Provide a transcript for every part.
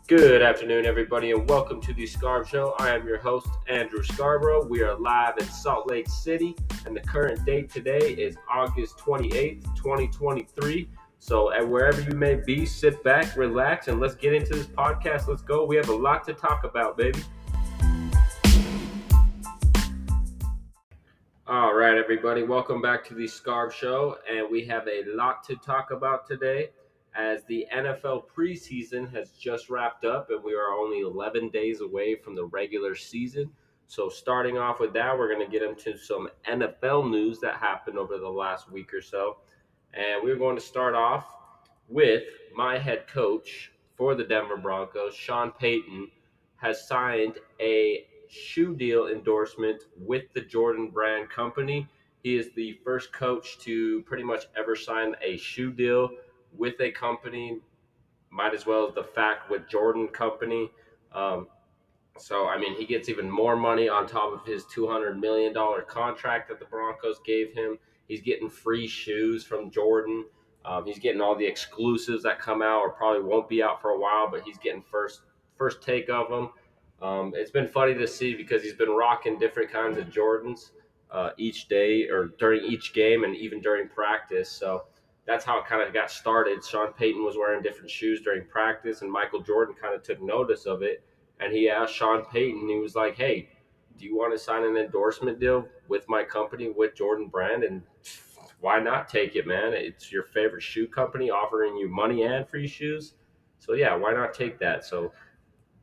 Good afternoon, everybody, and welcome to the Scarb Show. I am your host, Andrew Scarborough. We are live in Salt Lake City, and the current date today is August 28th, 2023. So, and wherever you may be, sit back, relax, and let's get into this podcast. Let's go. We have a lot to talk about, baby. All right, everybody, welcome back to the Scarb Show, and we have a lot to talk about today as the NFL preseason has just wrapped up and we are only 11 days away from the regular season. So, starting off with that, we're going to get into some NFL news that happened over the last week or so. And we're going to start off with my head coach for the Denver Broncos, Sean Payton, has signed a shoe deal endorsement with the Jordan Brand Company. He is the first coach to pretty much ever sign a shoe deal with a company, might as well as the fact with Jordan Company. Um, I mean, he gets even more money on top of his $200 million contract that the Broncos gave him. He's getting free shoes from Jordan. He's getting all the exclusives that come out or probably won't be out for a while, but he's getting first take of them. It's been funny to see because he's been rocking different kinds of Jordans each day or during each game and even during practice. So that's how it kind of got started. Sean Payton was wearing different shoes during practice, and Michael Jordan kind of took notice of it, and he asked Sean Payton. He was like, "Hey, do you want to sign an endorsement deal with my company, with Jordan Brand?" And why not take it, man? It's your favorite shoe company offering you money and free shoes. So yeah, why not take that? So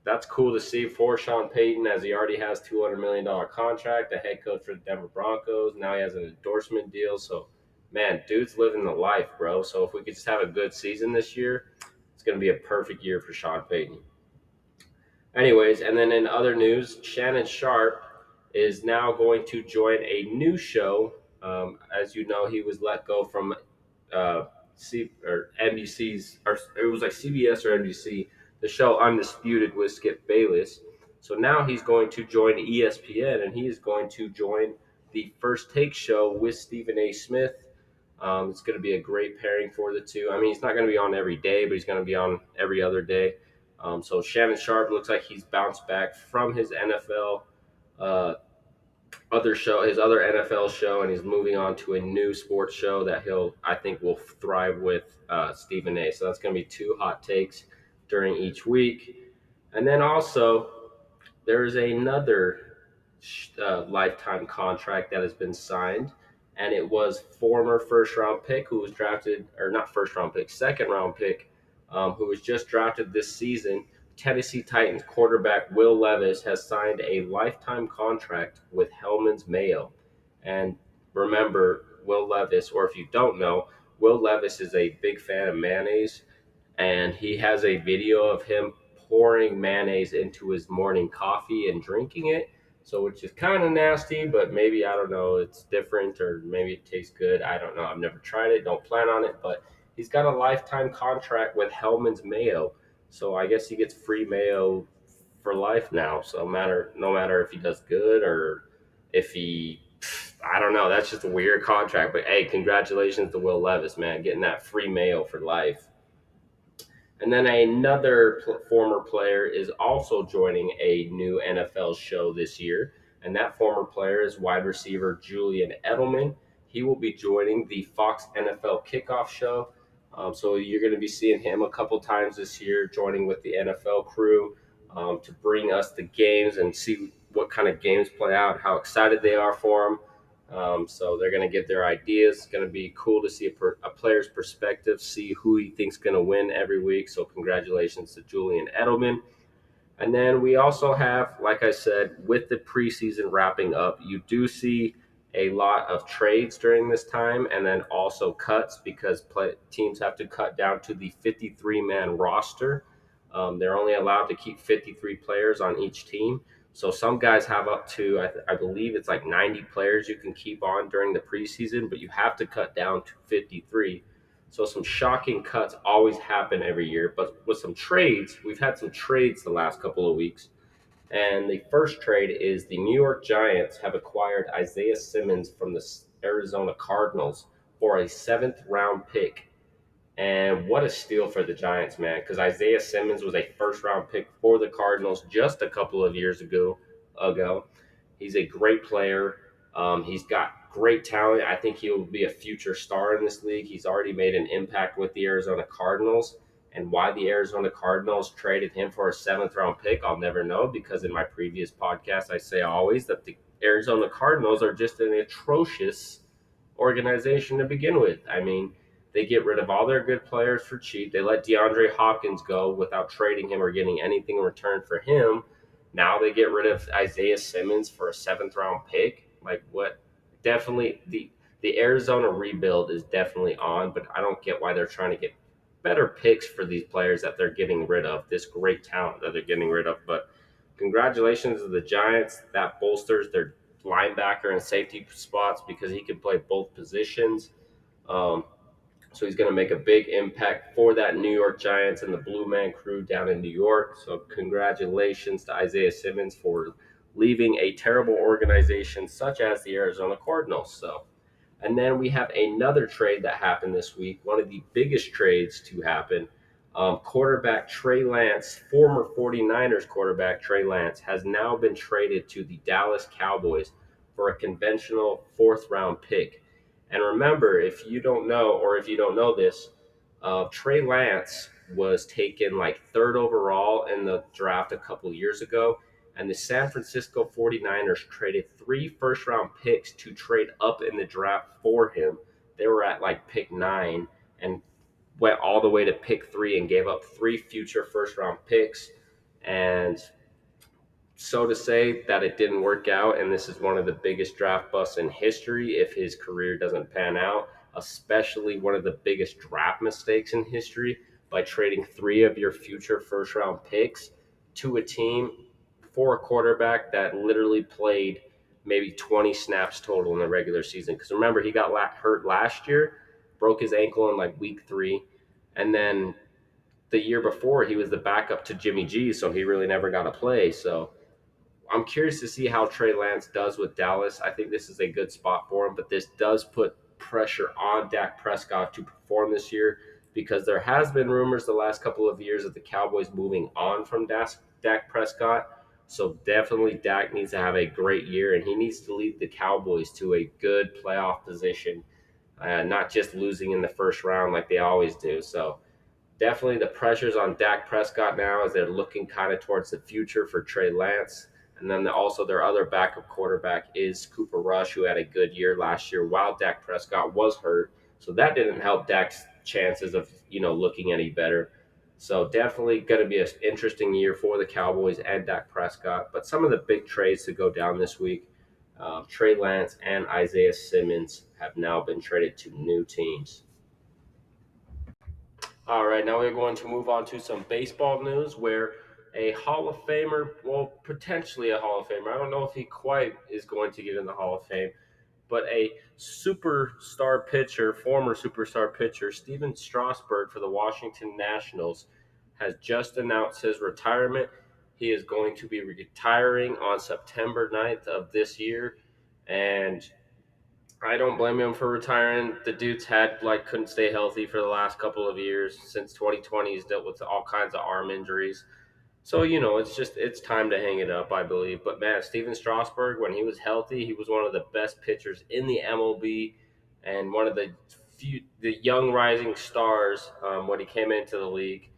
that's cool to see for Sean Payton, as he already has $200 million contract, a head coach for the Denver Broncos. Now he has an endorsement deal. So man, dude's living the life, bro. So if we could just have a good season this year, it's going to be a perfect year for Sean Payton. Anyways, and then in other news, Shannon Sharp is now going to join a new show. As you know, he was let go from NBC's, or it was like CBS or NBC, the show Undisputed with Skip Bayless. So now he's going to join ESPN, and he is going to join the First Take show with Stephen A. Smith. It's going to be a great pairing for the two. I mean, he's not going to be on every day, but he's going to be on every other day. So Shannon Sharp looks like he's bounced back from his NFL his other NFL show, and he's moving on to a new sports show that I think, will thrive with Stephen A. So that's going to be two hot takes during each week, and then also there is another lifetime contract that has been signed, and it was former first round pick who was drafted, or not first round pick, second round pick, who was just drafted this season. Tennessee Titans quarterback Will Levis has signed a lifetime contract with Hellman's Mayo. And remember, Will Levis, or if you don't know, Will Levis is a big fan of mayonnaise, and he has a video of him pouring mayonnaise into his morning coffee and drinking it. So, which is kind of nasty, but maybe, I don't know, it's different, or maybe it tastes good. I don't know. I've never tried it, don't plan on it, but he's got a lifetime contract with Hellman's Mayo. So I guess he gets free mayo for life now. So no matter if he does good or if he, I don't know. That's just a weird contract. But hey, congratulations to Will Levis, man, getting that free mayo for life. And then another former player is also joining a new NFL show this year. And that former player is wide receiver Julian Edelman. He will be joining the Fox NFL Kickoff show. So you're going to be seeing him a couple times this year, joining with the NFL crew to bring us the games and see what kind of games play out, how excited they are for them. So they're going to get their ideas. It's going to be cool to see a player's perspective, see who he thinks going to win every week. So congratulations to Julian Edelman. And then we also have, like I said, with the preseason wrapping up, you do see a lot of trades during this time, and then also cuts, because teams have to cut down to the 53-man roster. They're only allowed to keep 53 players on each team. So some guys have up to, I believe it's like 90 players you can keep on during the preseason, but you have to cut down to 53. So some shocking cuts always happen every year. But with some trades, we've had some trades the last couple of weeks. And the first trade is the New York Giants have acquired Isaiah Simmons from the Arizona Cardinals for a seventh round pick. And what a steal for the Giants, man, because Isaiah Simmons was a first round pick for the Cardinals just a couple of years ago. He's a great player. He's got great talent. I think he will be a future star in this league. He's already made an impact with the Arizona Cardinals. And why the Arizona Cardinals traded him for a seventh round pick, I'll never know, because in my previous podcast, I say always that the Arizona Cardinals are just an atrocious organization to begin with. I mean, they get rid of all their good players for cheap. They let DeAndre Hopkins go without trading him or getting anything in return for him. Now they get rid of Isaiah Simmons for a seventh round pick. Like what? Definitely the Arizona rebuild is definitely on, but I don't get why they're trying to get better picks for these players that they're getting rid of. This great talent that they're getting rid of. But congratulations to the Giants. That bolsters their linebacker and safety spots because he can play both positions. Um, so he's going to make a big impact for that New York Giants and the Blue Man crew down in New York. So congratulations to Isaiah Simmons for leaving a terrible organization such as the Arizona Cardinals. So, and then we have another trade that happened this week, one of the biggest trades to happen. Quarterback Trey Lance, former 49ers quarterback Trey Lance, has now been traded to the Dallas Cowboys for a conventional fourth round pick. And remember, if you don't know, or if you don't know this, Trey Lance was taken like third overall in the draft a couple years ago. And the San Francisco 49ers traded three first round picks to trade up in the draft for him. They were at like pick 9 and went all the way to pick 3 and gave up three future first round picks. And so to say that it didn't work out, and this is one of the biggest draft busts in history if his career doesn't pan out, especially one of the biggest draft mistakes in history by trading three of your future first round picks to a team for a quarterback that literally played maybe 20 snaps total in the regular season. Because remember, he got hurt last year, broke his ankle in like week 3, and then the year before he was the backup to Jimmy G, so he really never got to play. So I'm curious to see how Trey Lance does with Dallas. I think this is a good spot for him, but this does put pressure on Dak Prescott to perform this year because there has been rumors the last couple of years of the Cowboys moving on from Dak Prescott. So definitely Dak needs to have a great year, and he needs to lead the Cowboys to a good playoff position, not just losing in the first round like they always do. So definitely the pressure's on Dak Prescott now as they're looking kind of towards the future for Trey Lance. And then also their other backup quarterback is Cooper Rush, who had a good year last year while Dak Prescott was hurt. So that didn't help Dak's chances of, looking any better. So definitely going to be an interesting year for the Cowboys and Dak Prescott. But some of the big trades to go down this week, Trey Lance and Isaiah Simmons have now been traded to new teams. All right, now we're going to move on to some baseball news where a Hall of Famer, well, potentially a Hall of Famer. I don't know if he quite is going to get in the Hall of Fame, but a superstar pitcher, former superstar pitcher, Stephen Strasburg for the Washington Nationals, has just announced his retirement. He is going to be retiring on September 9th of this year, and I don't blame him for retiring. The dude's had couldn't stay healthy for the last couple of years. Since 2020, he's dealt with all kinds of arm injuries. So, it's time to hang it up, I believe. But man, Steven Strasburg, when he was healthy, he was one of the best pitchers in the MLB and one of the young rising stars when he came into the league.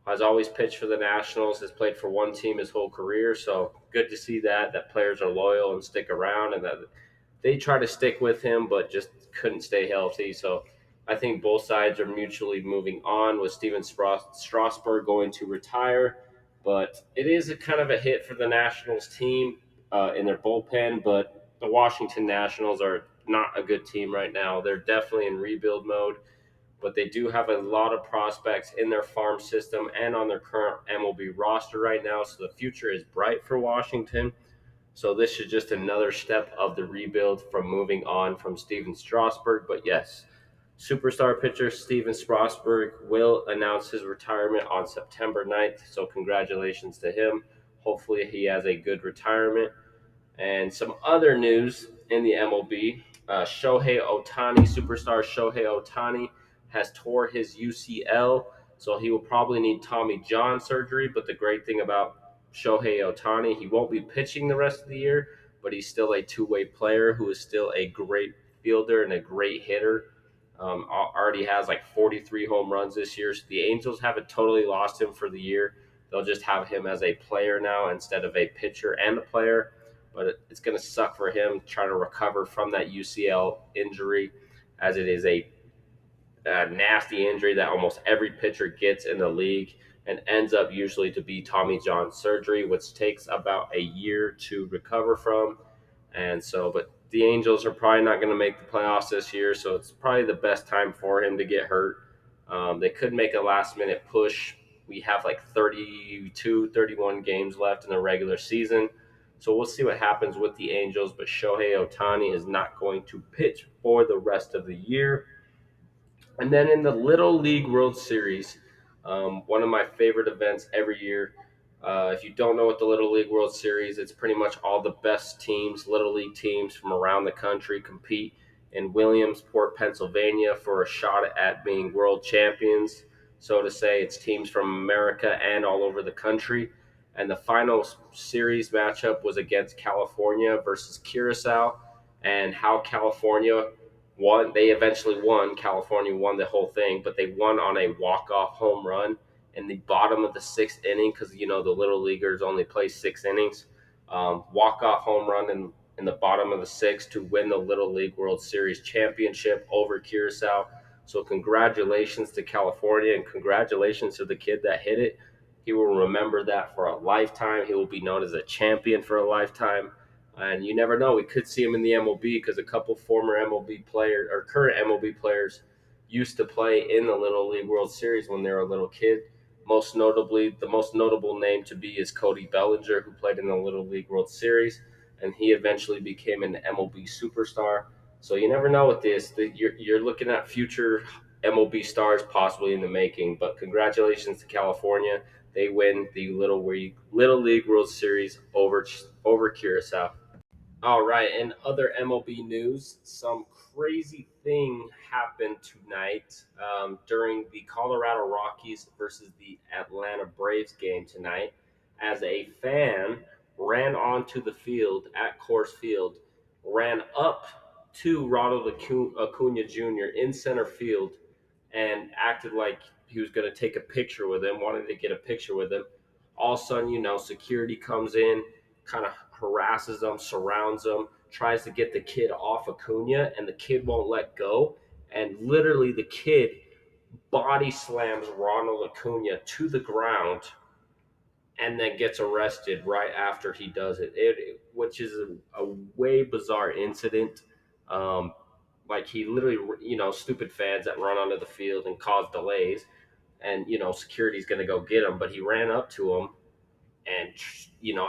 Has always pitched for the Nationals, has played for one team his whole career. So good to see that players are loyal and stick around, and that they try to stick with him, but just couldn't stay healthy. So I think both sides are mutually moving on with Steven Strasburg going to retire. But it is a kind of a hit for the Nationals team in their bullpen. But the Washington Nationals are not a good team right now. They're definitely in rebuild mode, but they do have a lot of prospects in their farm system and on their current MLB roster right now. So the future is bright for Washington. So this is just another step of the rebuild from moving on from Steven Strasburg. But yes, superstar pitcher Steven Strasburg will announce his retirement on September 9th. So congratulations to him. Hopefully he has a good retirement. And some other news in the MLB, Shohei Ohtani, superstar Shohei Ohtani, has tore his UCL, so he will probably need Tommy John surgery. But the great thing about Shohei Ohtani, he won't be pitching the rest of the year, but he's still a two-way player who is still a great fielder and a great hitter. Already has like 43 home runs this year. So the Angels haven't totally lost him for the year. They'll just have him as a player now instead of a pitcher and a player. But it's going to suck for him trying to recover from that UCL injury, as it is a nasty injury that almost every pitcher gets in the league and ends up usually to be Tommy John surgery, which takes about a year to recover from. And so, but the Angels are probably not going to make the playoffs this year, so it's probably the best time for him to get hurt. They could make a last minute push. We have like 32, 31 games left in the regular season. So we'll see what happens with the Angels, but Shohei Ohtani is not going to pitch for the rest of the year. And then in the Little League World Series, one of my favorite events every year. If you don't know what the Little League World Series, it's pretty much all the best teams, Little League teams from around the country compete in Williamsport, Pennsylvania for a shot at being world champions. So to say, it's teams from America and all over the country. And the final series matchup was against California versus Curacao, and how California won. They eventually won. California won the whole thing, but they won on a walk-off home run in the bottom of the sixth inning because the little leaguers only play 6 innings. Walk-off home run in the bottom of the sixth to win the Little League World Series championship over Curacao. So congratulations to California and congratulations to the kid that hit it. He will remember that for a lifetime. He will be known as a champion for a lifetime. And you never know, we could see him in the MLB because a couple former MLB players or current MLB players used to play in the Little League World Series when they were a little kid. Most notably, the most notable name to be is Cody Bellinger, who played in the Little League World Series, and he eventually became an MLB superstar. So you never know with this. You're looking at future MLB stars possibly in the making. But congratulations to California. They win the Little League World Series over Curacao. All right, and other MLB news, some crazy thing happened tonight during the Colorado Rockies versus the Atlanta Braves game tonight, as a fan ran onto the field at Coors Field, ran up to Ronald Acuna Jr. in center field, and acted like he was going to take a picture with him, wanted to get a picture with him. All of a sudden, security comes in, kind of harasses them, surrounds them, tries to get the kid off Acuna, and the kid won't let go. And literally, the kid body slams Ronald Acuna to the ground and then gets arrested right after he does which is a way bizarre incident. Like he literally, stupid fans that run onto the field and cause delays, and security's going to go get him, but he ran up to him and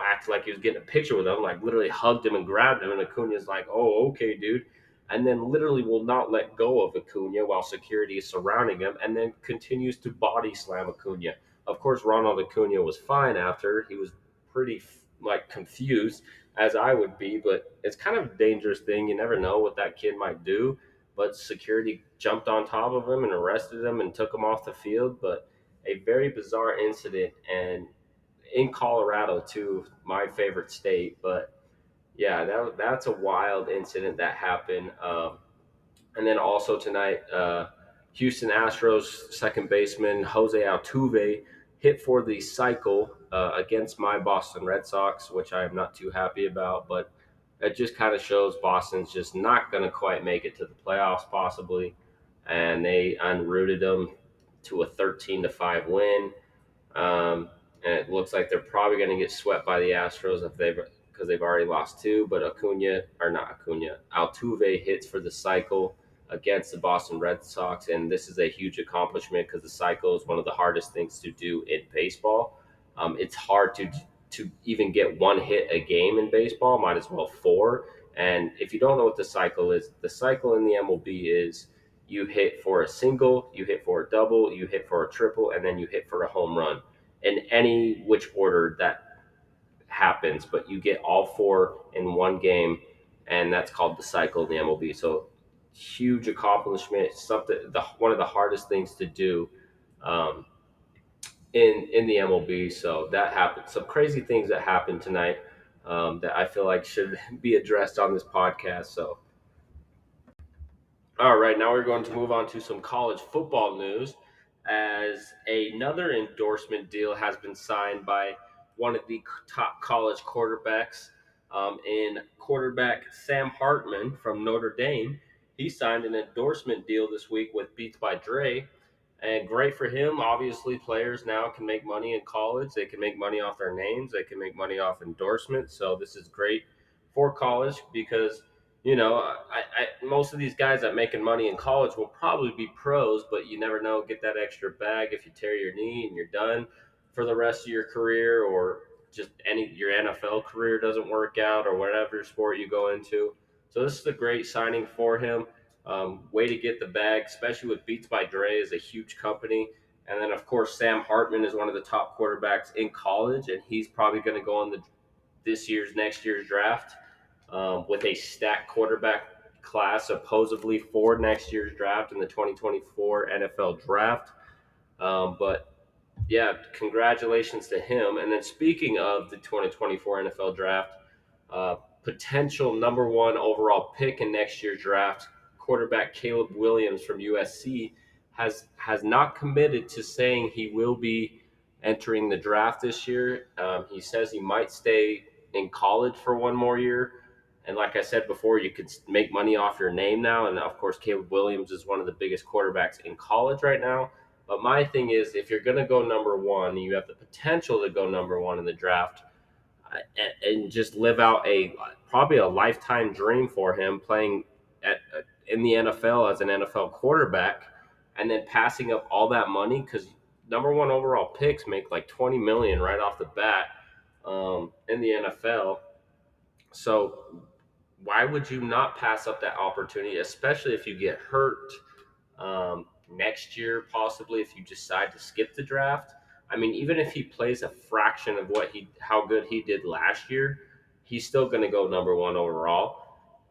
acted like he was getting a picture with him, like literally hugged him and grabbed him, and Acuna's like, "Oh, okay, dude," and then literally will not let go of Acuna while security is surrounding him, and then continues to body slam Acuna. Of course, Ronald Acuna was fine after. He was pretty like confused, as I would be, but it's kind of a dangerous thing. You never know what that kid might do. But security jumped on top of him and arrested him and took him off the field. But a very bizarre incident, and in Colorado too, my favorite state. But yeah, that's a wild incident that happened. And then also tonight, Houston Astros second baseman Jose Altuve hit for the cycle against my Boston Red Sox, which I am not too happy about. But it just kind of shows Boston's just not going to quite make it to the playoffs, possibly. And they unrooted them to a 13-5 win. And it looks like they're probably going to get swept by the Astros because they've already lost two. But Altuve hits for the cycle against the Boston Red Sox, and this is a huge accomplishment because the cycle is one of the hardest things to do in baseball. It's hard to even get one hit a game in baseball. Might as well four. And if you don't know what the cycle is, the cycle in the MLB is you hit for a single, you hit for a double, you hit for a triple, and then you hit for a home run in any which order that happens, but you get all four in one game, and that's called the cycle in the MLB. So huge accomplishment, something one of the hardest things to do um, in the MLB. So that happened. Some crazy things that happened tonight that I feel like should be addressed on this podcast. So all right, now we're going to move on to some college football news as another endorsement deal has been signed by one of the top college quarterbacks in quarterback Sam Hartman from Notre Dame. He signed an endorsement deal this week with Beats by Dre, and great for him. Obviously, players now can make money in college. They can make money off their names. They can make money off endorsements. So this is great for college because most of these guys that making money in college will probably be pros, but you never know. Get that extra bag if you tear your knee and you're done for the rest of your career, or just your NFL career doesn't work out, or whatever sport you go into. So this is a great signing for him. Way to get the bag, especially with Beats by Dre is a huge company. And then of course Sam Hartman is one of the top quarterbacks in college, and he's probably going to go in the next year's draft with a stacked quarterback class supposedly for next year's draft in the 2024 NFL draft. But yeah, congratulations to him. And then speaking of the 2024 NFL draft, uh, potential number one overall pick in next year's draft, quarterback Caleb Williams from USC has not committed to saying he will be entering the draft this year. He says he might stay in college for one more year. And like I said before, you could make money off your name now. And of course, Caleb Williams is one of the biggest quarterbacks in college right now. But my thing is, if you're going to go number one, you have the potential to go number one in the draft, and just live out probably a lifetime dream for him playing in the NFL as an NFL quarterback, and then passing up all that money because number one overall picks make like 20 million right off the bat in the NFL. So why would you not pass up that opportunity, especially if you get hurt next year, possibly if you decide to skip the draft? I mean, even if he plays a fraction of how good he did last year, he's still going to go number one overall.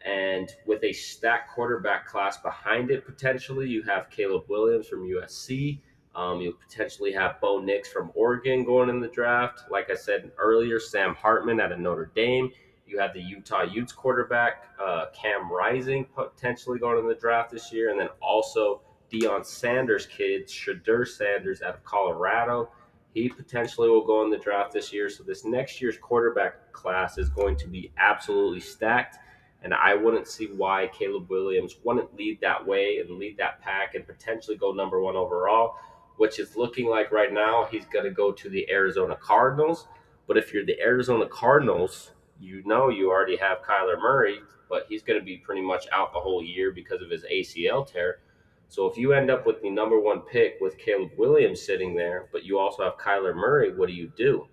And with a stacked quarterback class behind it, potentially you have Caleb Williams from USC. You'll potentially have Bo Nix from Oregon going in the draft. Like I said earlier, Sam Hartman out of Notre Dame. You have the Utah Utes quarterback, Cam Rising, potentially going in the draft this year. And then also Deion Sanders' kid, Shedeur Sanders out of Colorado. He potentially will go in the draft this year. So this next year's quarterback class is going to be absolutely stacked. And I wouldn't see why Caleb Williams wouldn't lead that way and lead that pack and potentially go number one overall, which is looking like right now he's going to go to the Arizona Cardinals. But if you're the Arizona Cardinals, you already have Kyler Murray, but he's going to be pretty much out the whole year because of his ACL tear. So if you end up with the number one pick with Caleb Williams sitting there, but you also have Kyler Murray, what do you do?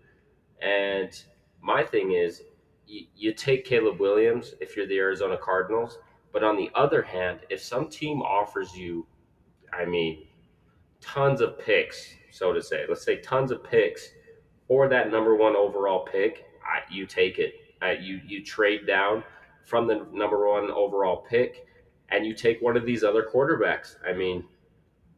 And my thing is, you take Caleb Williams if you're the Arizona Cardinals. But on the other hand, if some team offers you, I mean, tons of picks, so to say, let's say tons of picks for that number one overall pick, you take it. You trade down from the number one overall pick, and you take one of these other quarterbacks. I mean,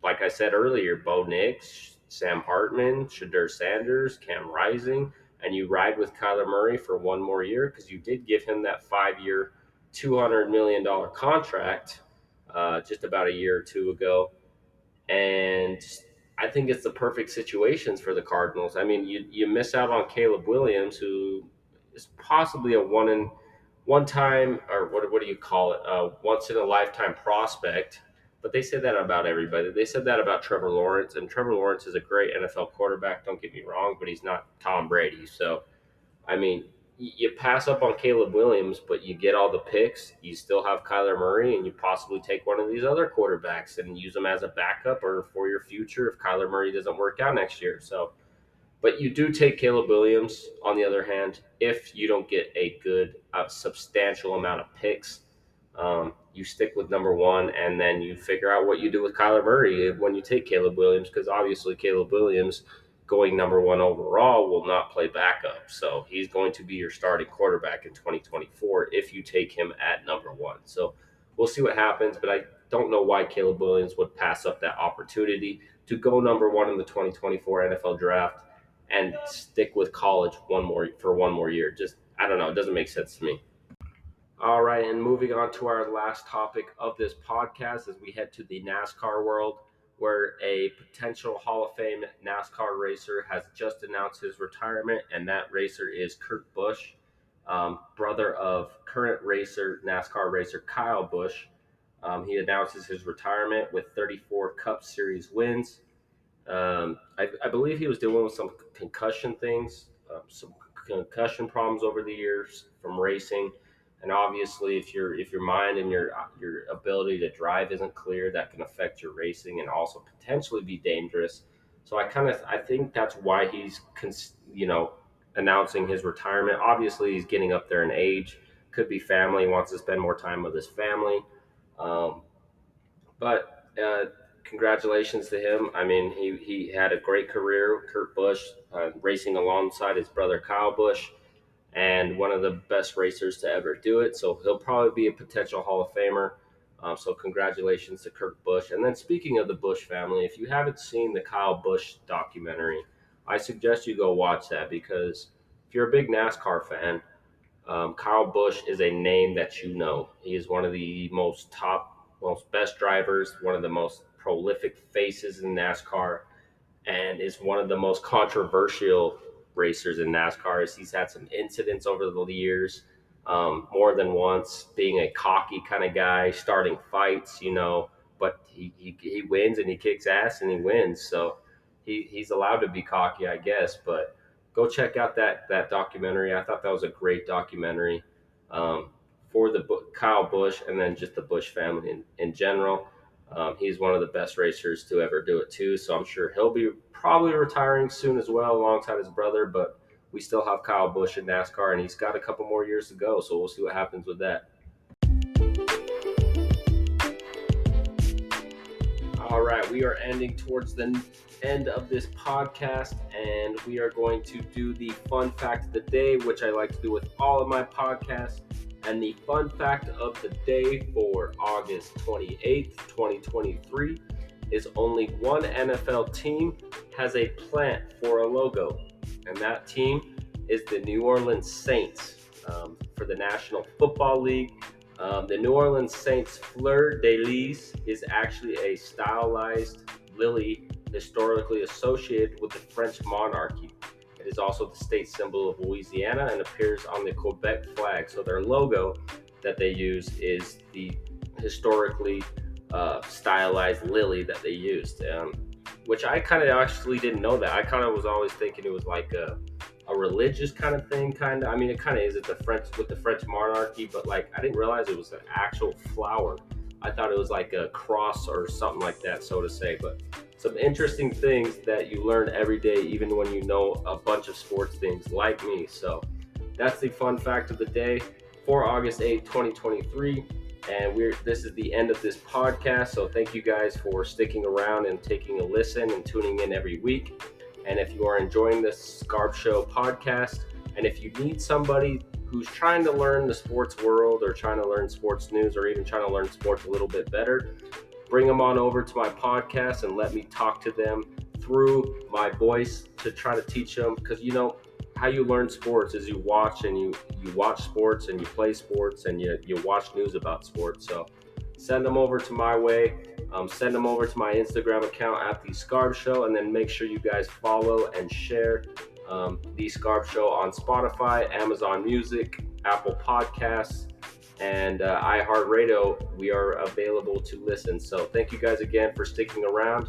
like I said earlier, Bo Nix, Sam Hartman, Shedeur Sanders, Cam Rising, and you ride with Kyler Murray for one more year because you did give him that 5-year, $200 million contract just about a year or two ago. And I think it's the perfect situations for the Cardinals. I mean, you miss out on Caleb Williams, who is possibly a one time, or what do you call it, once in a lifetime prospect. But they said that about everybody. They said that about Trevor Lawrence, and Trevor Lawrence is a great NFL quarterback. Don't get me wrong, but he's not Tom Brady. So I mean, you pass up on Caleb Williams, but you get all the picks. You still have Kyler Murray, and you possibly take one of these other quarterbacks and use them as a backup or for your future if Kyler Murray doesn't work out next year. So, but you do take Caleb Williams, on the other hand, if you don't get a good, substantial amount of picks. You stick with number one, and then you figure out what you do with Kyler Murray when you take Caleb Williams, because obviously Caleb Williams going number one overall will not play backup. So he's going to be your starting quarterback in 2024 if you take him at number one. So we'll see what happens, but I don't know why Caleb Williams would pass up that opportunity to go number one in the 2024 NFL draft and stick with college for one more year. Just, I don't know. It doesn't make sense to me. All right, and moving on to our last topic of this podcast as we head to the NASCAR world, where a potential Hall of Fame NASCAR racer has just announced his retirement, and that racer is Kurt Busch, brother of current NASCAR racer Kyle Busch. He announces his retirement with 34 Cup Series wins. I believe he was dealing with some concussion things, some concussion problems over the years from racing, and obviously, if your mind and your ability to drive isn't clear, that can affect your racing and also potentially be dangerous. So I think that's why he's announcing his retirement. Obviously, he's getting up there in age. Could be family, wants to spend more time with his family. Um, but congratulations to him. I mean, he had a great career, Kurt Busch, racing alongside his brother Kyle Busch, and one of the best racers to ever do it. So he'll probably be a potential Hall of Famer. So congratulations to Kurt Busch. And then speaking of the Busch family, if you haven't seen the Kyle Busch documentary, I suggest you go watch that, because if you're a big NASCAR fan, Kyle Busch is a name that you know. He is one of the most best drivers, one of the most prolific faces in NASCAR, and is one of the most controversial racers in NASCAR. As he's had some incidents over the years, more than once, being a cocky kind of guy, starting fights, but he wins and he kicks ass and he wins. So he's allowed to be cocky, I guess, but go check out that documentary. I thought that was a great documentary for the Kyle Busch and then just the Busch family in general. He's one of the best racers to ever do it too, so I'm sure he'll be probably retiring soon as well alongside his brother, but we still have Kyle Busch in NASCAR, and he's got a couple more years to go, so we'll see what happens with that. All right, we are ending towards the end of this podcast, and we are going to do the fun fact of the day, which I like to do with all of my podcasts. And the fun fact of the day for August 28th, 2023 is only one NFL team has a plant for a logo, and that team is the New Orleans Saints for the National Football League. The New Orleans Saints fleur de lis is actually a stylized lily historically associated with the French monarchy. It is also the state symbol of Louisiana and appears on the Quebec flag. So their logo that they use is the historically stylized lily that they used, which I kind of actually didn't know that. I kind of was always thinking it was like a religious kind of thing, kind of. I mean, it kind of is with the French monarchy, but like I didn't realize it was an actual flower. I thought it was like a cross or something like that, so to say. But some interesting things that you learn every day, even when you know a bunch of sports things like me. So that's the fun fact of the day for August 8th, 2023. And this is the end of this podcast. So thank you guys for sticking around and taking a listen and tuning in every week. And if you are enjoying this Scarb Show podcast, and if you need somebody who's trying to learn the sports world or trying to learn sports news or even trying to learn sports a little bit better, bring them on over to my podcast and let me talk to them through my voice to try to teach them. Because how you learn sports is you watch, and you watch sports and you play sports and you watch news about sports. So send them over to my way. Send them over to my Instagram account at The Scarb Show, and then make sure you guys follow and share The Scarb Show on Spotify, Amazon Music, Apple Podcasts, and iHeartRadio. We are available to listen. So thank you guys again for sticking around.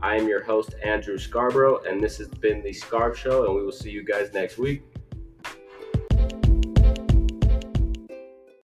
I am your host, Andrew Scarborough, and this has been The Scarb Show, and we will see you guys next week.